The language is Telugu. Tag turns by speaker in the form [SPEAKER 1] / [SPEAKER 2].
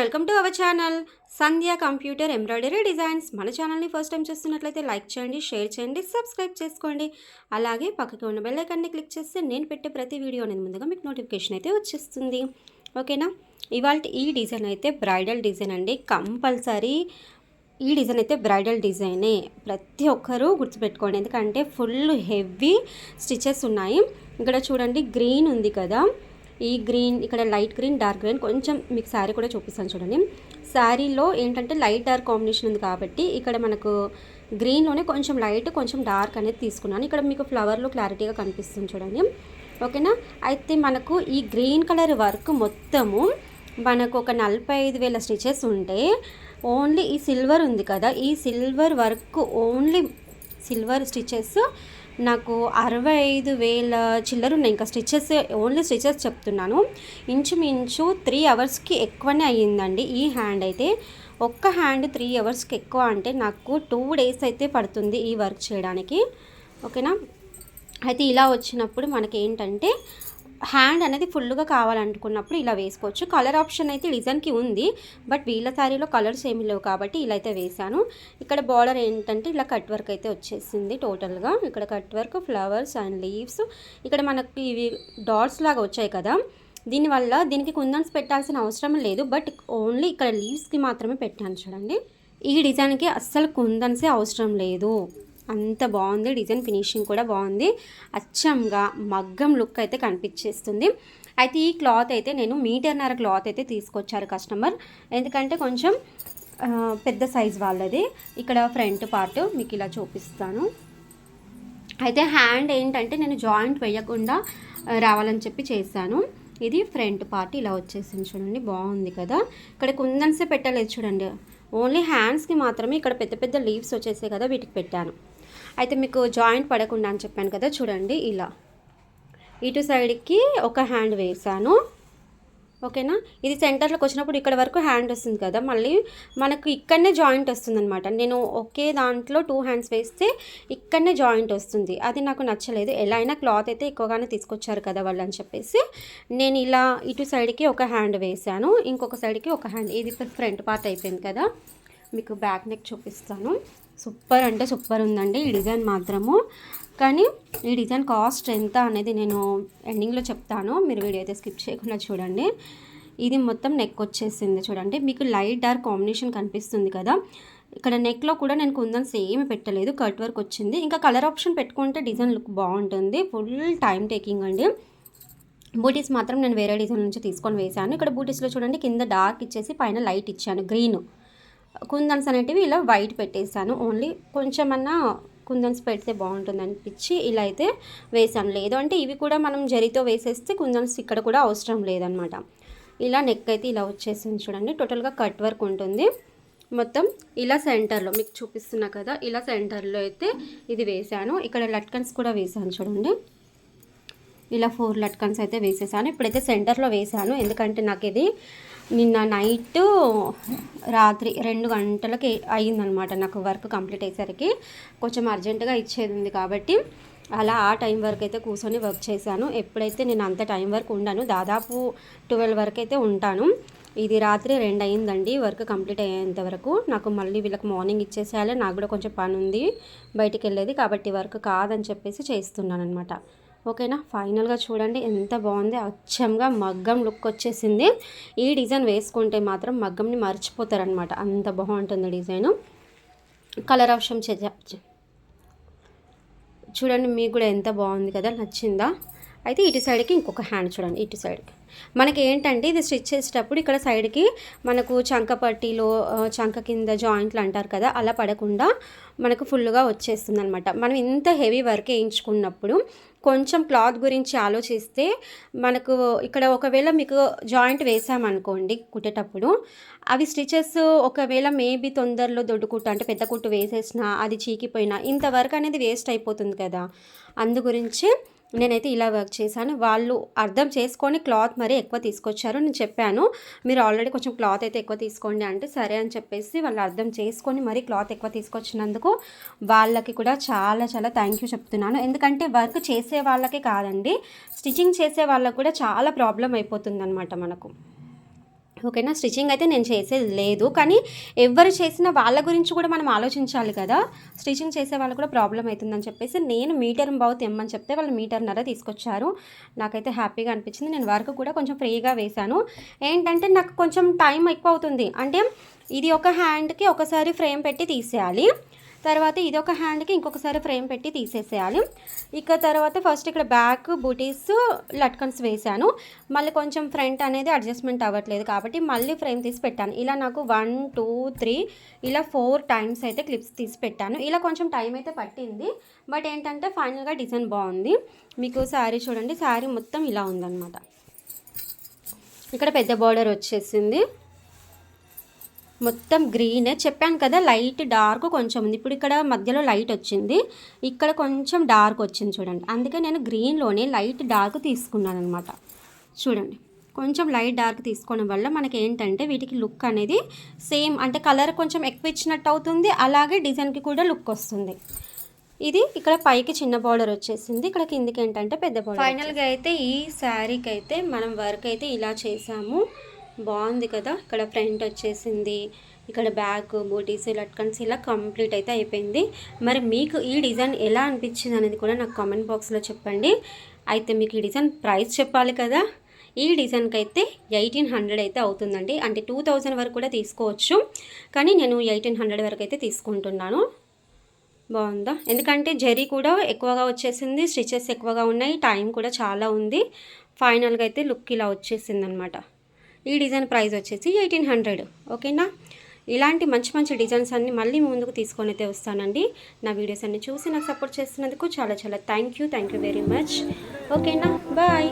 [SPEAKER 1] Welcome to our channel Sandhya computer embroidery designs. మన ఛానల్ని ఫస్ట్ టైం చూస్తున్నట్లయితే లైక్ చేయండి, షేర్ చేయండి, సబ్స్క్రైబ్ చేసుకోండి. అలాగే పక్కకి ఉన్న బెల్ ఐకాన్ని క్లిక్ చేస్తే నేను పెట్టే ప్రతి వీడియో అనేది ముందుగా మీకు నోటిఫికేషన్ అయితే వచ్చేస్తుంది. ఓకేనా? ఇవాళ ఈ డిజైన్ అయితే బ్రైడల్ డిజైన్ అండి. కంపల్సరీ ఈ డిజైన్ అయితే బ్రైడల్ డిజైనే, ప్రతి ఒక్కరూ గుర్తుపెట్టుకోండి. ఎందుకంటే ఫుల్ హెవీ స్టిచెస్ ఉన్నాయి. ఇక్కడ చూడండి, గ్రీన్ ఉంది కదా, ఈ గ్రీన్, ఇక్కడ లైట్ గ్రీన్, డార్క్ గ్రీన్. కొంచెం మీకు శారీ కూడా చూపిస్తాను చూడండి. శారీలో ఏంటంటే లైట్ డార్క్ కాంబినేషన్ ఉంది కాబట్టి ఇక్కడ మనకు గ్రీన్లోనే కొంచెం లైట్ కొంచెం డార్క్ అనేది తీసుకున్నాను. ఇక్కడ మీకు ఫ్లవర్లో క్లారిటీగా కనిపిస్తుంది చూడండి. ఓకేనా? అయితే మనకు ఈ గ్రీన్ కలర్ వర్క్ మొత్తము మనకు ఒక 45,000 స్టిచెస్ ఉంటే ఓన్లీ ఈ సిల్వర్ ఉంది కదా, ఈ silver work only silver stitches నాకు 65,000 చిల్లర ఉన్నాయి. ఇంకా స్టిచెస్, ఓన్లీ స్టిచెస్ చెప్తున్నాను. ఇంచుమించు 3 అవర్స్కి ఎక్కువనే అయ్యిందండి. ఈ హ్యాండ్ అయితే ఒక్క హ్యాండ్ 3 అవర్స్కి ఎక్కువ అంటే నాకు 2 డేస్ అయితే పడుతుంది ఈ వర్క్ చేయడానికి. ఓకేనా? అయితే ఇలా వచ్చినప్పుడు మనకి ఏంటంటే హ్యాండ్ అనేది ఫుల్గా కావాలనుకున్నప్పుడు ఇలా వేసుకోవచ్చు. కలర్ ఆప్షన్ అయితే డిజైన్కి ఉంది, బట్ వీళ్ళ శారీలో కలర్స్ ఏమీ లేవు కాబట్టి ఇలా అయితే వేశాను. ఇక్కడ బార్డర్ ఏంటంటే ఇలా కట్ వర్క్ అయితే వచ్చేసింది టోటల్గా. ఇక్కడ cut work, flowers and leaves. ఇక్కడ మనకి ఇవి డాట్స్ లాగా వచ్చాయి కదా, దీనివల్ల దీనికి కుందన్స్ పెట్టాల్సిన అవసరం లేదు, బట్ ఓన్లీ ఇక్కడ లీవ్స్కి మాత్రమే పెట్టాను చూడండి. ఈ డిజైన్కి అస్సలు కుందన్సే అవసరం లేదు. అంత బాగుంది డిజైన్, ఫినిషింగ్ కూడా బాగుంది. అచ్చంగా మగ్గం లుక్ అయితే కనిపించేస్తుంది. అయితే ఈ క్లాత్ అయితే నేను 1.5 మీటర్ క్లాత్ అయితే తీసుకొచ్చారు కస్టమర్, ఎందుకంటే కొంచెం పెద్ద సైజ్ వాళ్ళది. ఇక్కడ ఫ్రంట్ పార్ట్ మీకు ఇలా చూపిస్తాను. అయితే హ్యాండ్ ఏంటంటే నేను జాయింట్ వేయకుండా రావాలని చెప్పి చేశాను. ఇది ఫ్రంట్ పార్ట్ ఇలా వచ్చేసింది చూడండి, బాగుంది కదా. ఇక్కడ కుందన్సే పెట్టలేదు చూడండి, ఓన్లీ హ్యాండ్స్కి మాత్రమే ఇక్కడ పెద్ద పెద్ద లీవ్స్ వచ్చేసాయి కదా, వీటికి పెట్టాను. అయితే మీకు జాయింట్ పడకుండా అని చెప్పాను కదా, చూడండి ఇలా ఇటు సైడ్కి ఒక హ్యాండ్ వేసాను. ఓకేనా? ఇది సెంటర్లోకి వచ్చినప్పుడు ఇక్కడ వరకు హ్యాండ్ వస్తుంది కదా, మళ్ళీ మనకు ఇక్కడనే జాయింట్ వస్తుంది అనమాట. నేను ఒకే దాంట్లో 2 హ్యాండ్స్ వేస్తే ఇక్కడనే జాయింట్ వస్తుంది, అది నాకు నచ్చలేదు. ఎలా అయినా క్లాత్ అయితే ఎక్కువగానే తీసుకొచ్చారు కదా వాళ్ళు అని చెప్పేసి నేను ఇలా ఇటు సైడ్కి ఒక హ్యాండ్ వేసాను, ఇంకొక సైడ్కి ఒక హ్యాండ్. ఇది ఫ్రంట్ పార్ట్ అయిపోయింది కదా. మీకు బ్యాక్ నెక్ చూపిస్తాను. సూపర్ అంటే సూపర్ ఉందండి ఈ డిజైన్ మాత్రము. కానీ ఈ డిజైన్ కాస్ట్ ఎంత అనేది నేను ఎండింగ్లో చెప్తాను, మీరు వీడియో అయితే స్కిప్ చేయకుండా చూడండి. ఇది మొత్తం నెక్ వచ్చేసింది చూడండి, మీకు లైట్ డార్క్ కాంబినేషన్ కనిపిస్తుంది కదా. ఇక్కడ నెక్లో కూడా నేను కుందన్స్ ఏమి పెట్టలేదు, కట్ వర్క్ వచ్చింది. ఇంకా కలర్ ఆప్షన్ పెట్టుకుంటే డిజైన్ లుక్ బాగుంటుంది. ఫుల్ టైం టేకింగ్ అండి. బూటీస్ మాత్రం నేను వేరే డిజైన్ నుంచి తీసుకొని వేసాను. ఇక్కడ బూటీస్లో చూడండి, కింద డార్క్ ఇచ్చేసి పైన లైట్ ఇచ్చాను గ్రీన్. కుందన్స్ అనేటివి ఇలా వైట్ పెట్టేసాను. ఓన్లీ కొంచెమన్నా కుందన్స్ పెడితే బాగుంటుంది అనిపించి ఇలా అయితే వేసాను. లేదు అంటే ఇవి కూడా మనం జరీతో వేసేస్తే కుందన్స్ ఇక్కడ కూడా అవసరం లేదనమాట. ఇలా నెక్ అయితే ఇలా వచ్చేసింది చూడండి. టోటల్గా కట్ వర్క్ ఉంటుంది మొత్తం. ఇలా సెంటర్లో మీకు చూపిస్తున్నా కదా, ఇలా సెంటర్లో అయితే ఇది వేసాను. ఇక్కడ లట్కన్స్ కూడా వేసాను చూడండి, ఇలా 4 లట్కన్స్ అయితే వేసేసాను. ఇప్పుడైతే సెంటర్లో వేసాను, ఎందుకంటే నాకు ఇది నిన్న నైట్ రాత్రి 2 గంటలకి అయ్యిందనమాట నాకు వర్క్ కంప్లీట్ అయ్యేసరికి. కొంచెం అర్జెంటుగా ఇచ్చేది ఉంది కాబట్టి అలా ఆ టైం వరకు అయితే కూర్చొని వర్క్ చేశాను. ఎప్పుడైతే నేను అంత టైం వరకు ఉండను, దాదాపు 12 వరకు అయితే ఉంటాను. ఇది రాత్రి 2 అయిందండి వర్క్ కంప్లీట్ అయ్యేంత వరకు. నాకు మళ్ళీ వీళ్ళకి మార్నింగ్ ఇచ్చేసేయాలి, నాకు కూడా కొంచెం పని ఉంది బయటికి వెళ్ళేది, కాబట్టి వర్క్ కాదని చెప్పేసి చేస్తున్నాను అనమాట. ఓకేనా? ఫైనల్గా చూడండి ఎంత బాగుంది, అచ్చంగా మగ్గం లుక్ వచ్చేసింది. ఈ డిజైన్ వేసుకుంటే మాత్రం మగ్గంని మర్చిపోతారనమాట, అంత బాగుంటుంది డిజైను. కలర్ ఆప్షన్ చూడండి, మీకు కూడా ఎంత బాగుంది కదా, నచ్చిందా? అయితే ఇటు సైడ్కి ఇంకొక హ్యాండ్ చూడండి, ఇటు సైడ్కి మనకి ఏంటంటే ఇది స్టిచ్ చేసేటప్పుడు ఇక్కడ సైడ్కి మనకు చంక పట్టీలో చంక కింద జాయింట్లు అంటారు కదా, అలా పడకుండా మనకు ఫుల్గా వచ్చేస్తుంది అనమాట. మనం ఇంత హెవీ వర్క్ వేయించుకున్నప్పుడు కొంచెం క్లాత్ గురించి ఆలోచిస్తే మనకు ఇక్కడ ఒకవేళ మీకు జాయింట్ వేసామనుకోండి కుట్టేటప్పుడు, అవి స్టిచెస్ ఒకవేళ మేబీ తొందరలో దొడ్డు కుట్టు అంటే పెద్ద కుట్టు వేసేసినా అది చీకిపోయినా ఇంత వర్క్ అనేది వేస్ట్ అయిపోతుంది కదా. అందు గురించి నేనైతే ఇలా వర్క్ చేశాను. వాళ్ళు అర్థం చేసుకొని క్లాత్ మరీ ఎక్కువ తీసుకొచ్చారు. నేను చెప్పాను మీరు ఆల్రెడీ కొంచెం క్లాత్ అయితే ఎక్కువ తీసుకోండి అంటే, సరే అని చెప్పేసి వాళ్ళు అర్థం చేసుకొని మరీ క్లాత్ ఎక్కువ తీసుకొచ్చినందుకు వాళ్ళకి కూడా చాలా చాలా థ్యాంక్ యూ చెప్తున్నాను. ఎందుకంటే వర్క్ చేసే వాళ్ళకే కాదండి, స్టిచ్చింగ్ చేసే వాళ్ళకి కూడా చాలా ప్రాబ్లం అయిపోతుంది అనమాట మనకు. ఓకేనా. స్టిచ్చింగ్ అయితే నేను చేసేది లేదు, కానీ ఎవరు చేసినా వాళ్ళ గురించి కూడా మనం ఆలోచించాలి కదా. స్టిచ్చింగ్ చేసే వాళ్ళు కూడా ప్రాబ్లం అవుతుందని చెప్పేసి నేను మీటర్ బావు తెమ్మని చెప్తే వాళ్ళు మీటర్‌న్నర తీసుకొచ్చారు. నాకైతే హ్యాపీగా అనిపించింది. నేను వర్క్ కూడా కొంచెం ఫ్రీగా వేశాను. ఏంటంటే నాకు కొంచెం టైం ఎక్కువ అవుతుంది. అంటే ఇది ఒక హ్యాండ్‌కి ఒకసారి ఫ్రేమ్ పెట్టి తీసేయాలి. తర్వాత ఇదొక హ్యాండ్‌కి ఇంకొకసారి ఫ్రేమ్ పెట్టి తీసేసేయాలి. ఇక తర్వాత ఫస్ట్ ఇక్కడ బ్యాక్ బూటీస్ లట్కన్స్ వేశాను. మళ్ళీ కొంచెం ఫ్రంట్ అనేది అడ్జస్ట్‌మెంట్ అవ్వట్లేదు కాబట్టి మళ్ళీ ఫ్రేమ్ తీసి పెట్టాను. ఇలా నాకు 1, 2, 3 ఇలా 4 టైమ్స్ అయితే క్లిప్స్ తీసి పెట్టాను. ఇలా కొంచెం టైం అయితే పట్టింది. బట్ ఏంటంటే ఫైనల్‌గా డిజైన్ బాగుంది. మీకు శారీ చూడండి, శారీ మొత్తం ఇలా ఉందన్నమాట. ఇక్కడ పెద్ద బార్డర్ వచ్చేసింది. మొత్తం గ్రీనే చెప్పాను కదా, లైట్ డార్క్ కొంచెం ఉంది. ఇప్పుడు ఇక్కడ మధ్యలో లైట్ వచ్చింది, ఇక్కడ కొంచెం డార్క్ వచ్చింది చూడండి. అందుకే నేను గ్రీన్లోనే లైట్ డార్క్ తీసుకున్నాను అనమాట. చూడండి, కొంచెం లైట్ డార్క్ తీసుకోవడం వల్ల మనకి ఏంటంటే వీటికి లుక్ అనేది సేమ్, అంటే కలర్ కొంచెం ఎక్కువ ఇచ్చినట్టు అవుతుంది, అలాగే డిజైన్కి కూడా లుక్ వస్తుంది. ఇది ఇక్కడ పైకి చిన్న బార్డర్ వచ్చేసింది, ఇక్కడ కిందికి ఏంటంటే పెద్ద బార్డర్. ఫైనల్గా అయితే ఈ శారీకి అయితే మనం వర్క్ అయితే ఇలా చేసాము. బాగుంది కదా. ఇక్కడ ఫ్రంట్ వచ్చేసింది, ఇక్కడ బ్యాక్ బూటీస్ లట్కన్స్ ఇలా కంప్లీట్ అయితే అయిపోయింది. మరి మీకు ఈ డిజైన్ ఎలా అనిపించింది అనేది కూడా నాకు కామెంట్ బాక్స్లో చెప్పండి. అయితే మీకు ఈ డిజైన్ ప్రైస్ చెప్పాలి కదా. ఈ డిజైన్కి అయితే 1800 అయితే అవుతుందండి. అంటే 2000 వరకు కూడా తీసుకోవచ్చు, కానీ నేను 1800 వరకు అయితే తీసుకుంటున్నాను. బాగుందా? ఎందుకంటే జరీ కూడా ఎక్కువగా వచ్చేసింది, స్టిచెస్ ఎక్కువగా ఉన్నాయి, టైం కూడా చాలా ఉంది. ఫైనల్గా అయితే లుక్ ఇలా వచ్చేసింది అనమాట. ఈ డిజైన్ ప్రైస్ వచ్చేసి 1800. ఓకేనా. ఇలాంటి మంచి మంచి డిజైన్స్ అన్నీ మళ్ళీ ముందుకు తీసుకొని అయితే వస్తానండి. నా వీడియోస్ అన్ని చూసి నాకు సపోర్ట్ చేస్తున్నందుకు చాలా చాలా థ్యాంక్ యూ వెరీ మచ్. ఓకేనా, బాయ్.